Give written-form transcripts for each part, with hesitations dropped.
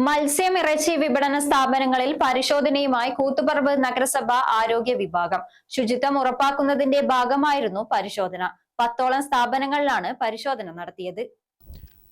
മത്സ്യം ഇറച്ചി വിപണന സ്ഥാപനങ്ങളിൽ പരിശോധനയുമായി കൂത്തുപറമ്പ് നഗരസഭ ആരോഗ്യ വിഭാഗം ശുചിത്വം ഉറപ്പാക്കുന്നതിന്റെ ഭാഗമായിരുന്നു പരിശോധന. 10ഓളം സ്ഥാപനങ്ങളിലാണ് പരിശോധന നടത്തിയത്.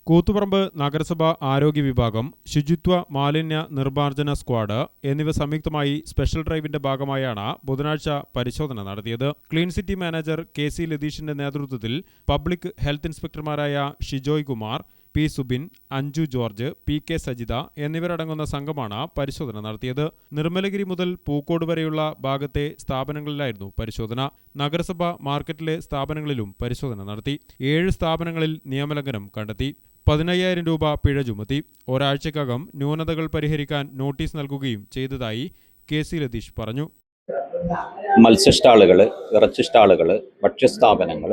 കൂത്തുപറമ്പ് നഗരസഭ ആരോഗ്യ വിഭാഗം, ശുചിത്വ മാലിന്യ നിർമ്മാർജ്ജന സ്ക്വാഡ് എന്നിവ സംയുക്തമായി സ്പെഷ്യൽ ഡ്രൈവിന്റെ ഭാഗമായാണ് ബുധനാഴ്ച പരിശോധന നടത്തിയത്. Clean city manager K C. ലതീഷിന്റെ നേതൃത്വത്തിൽ പബ്ലിക് ഹെൽത്ത് ഇൻസ്പെക്ടർമാരായ Shijoy Kumar, P. Subin, Anju George, P K. Sajitha എന്നിവരടങ്ങുന്ന സംഘമാണ് പരിശോധന നടത്തിയത്. നിർമ്മലഗിരി മുതൽ പൂക്കോട് വരെയുള്ള ഭാഗത്തെ സ്ഥാപനങ്ങളിലായിരുന്നു പരിശോധന. നഗരസഭ മാർക്കറ്റിലെ സ്ഥാപനങ്ങളിലും പരിശോധന നടത്തി. 7 സ്ഥാപനങ്ങളിൽ നിയമലംഘനം കണ്ടെത്തി. 15,000 രൂപ പിഴ ചുമത്തി. ഒരാഴ്ചക്കകം ന്യൂനതകൾ പരിഹരിക്കാൻ നോട്ടീസ് നൽകുകയും ചെയ്തതായി കെ.സി. ലതീഷ് പറഞ്ഞു. മത്സ്യസ്റ്റാളുകൾ, ഇറച്ചി സ്റ്റാളുകൾ, ഭക്ഷ്യസ്ഥാപനങ്ങൾ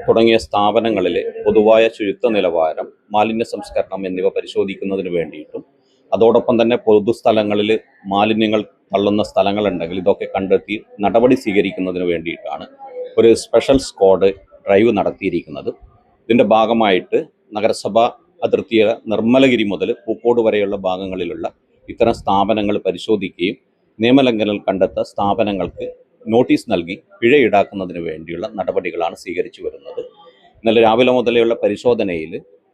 തുടങ്ങിയ സ്ഥാപനങ്ങളിൽ പൊതുവായ ശുചിത്വ നിലവാരം, മാലിന്യ സംസ്കരണം എന്നിവ പരിശോധിക്കുന്നതിന് വേണ്ടിയിട്ടും അതോടൊപ്പം തന്നെ പൊതുസ്ഥലങ്ങളിൽ മാലിന്യങ്ങൾ തള്ളുന്ന സ്ഥലങ്ങളുണ്ടെങ്കിൽ ഇതൊക്കെ കണ്ടെത്തി നടപടി സ്വീകരിക്കുന്നതിന് വേണ്ടിയിട്ടാണ് ഒരു സ്പെഷ്യൽ സ്ക്വാഡ് ഡ്രൈവ് നടത്തിയിരിക്കുന്നത്. ഇതിൻ്റെ ഭാഗമായിട്ട് നഗരസഭ അതിർത്തിയ നിർമ്മലഗിരി മുതൽ പൂക്കോട് വരെയുള്ള ഭാഗങ്ങളിലുള്ള ഇത്തരം സ്ഥാപനങ്ങൾ പരിശോധിക്കുകയും നിയമലംഘനം കണ്ടെത്ത സ്ഥാപനങ്ങൾക്ക് നോട്ടീസ് നൽകി പിഴ ഈടാക്കുന്നതിന് വേണ്ടിയുള്ള നടപടികളാണ് സ്വീകരിച്ചു വരുന്നത്. ഇന്നലെ രാവിലെ മുതലുള്ള പരിശോധനയിൽ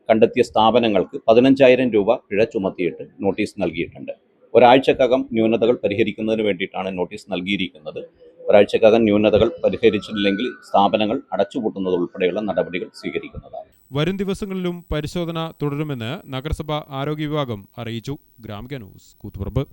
കണ്ടെത്തിയ സ്ഥാപനങ്ങൾക്ക് 15,000 രൂപ പിഴ ചുമത്തിയിട്ട് നോട്ടീസ് നൽകിയിട്ടുണ്ട്. ഒരാഴ്ചക്കകം ന്യൂനതകൾ പരിഹരിക്കുന്നതിന് വേണ്ടിയിട്ടാണ് നോട്ടീസ് നൽകിയിരിക്കുന്നത്. ഒരാഴ്ചക്കകം ന്യൂനതകൾ പരിഹരിച്ചില്ലെങ്കിൽ സ്ഥാപനങ്ങൾ അടച്ചുപൂട്ടുന്നത് ഉൾപ്പെടെയുള്ള നടപടികൾ സ്വീകരിക്കുന്നതാണ്. വരും ദിവസങ്ങളിലും പരിശോധന തുടരുമെന്ന് നഗരസഭ ആരോഗ്യ വിഭാഗം അറിയിച്ചു. ഗ്രാമിക ന്യൂസ്, കൂത്തുപറമ്പ്.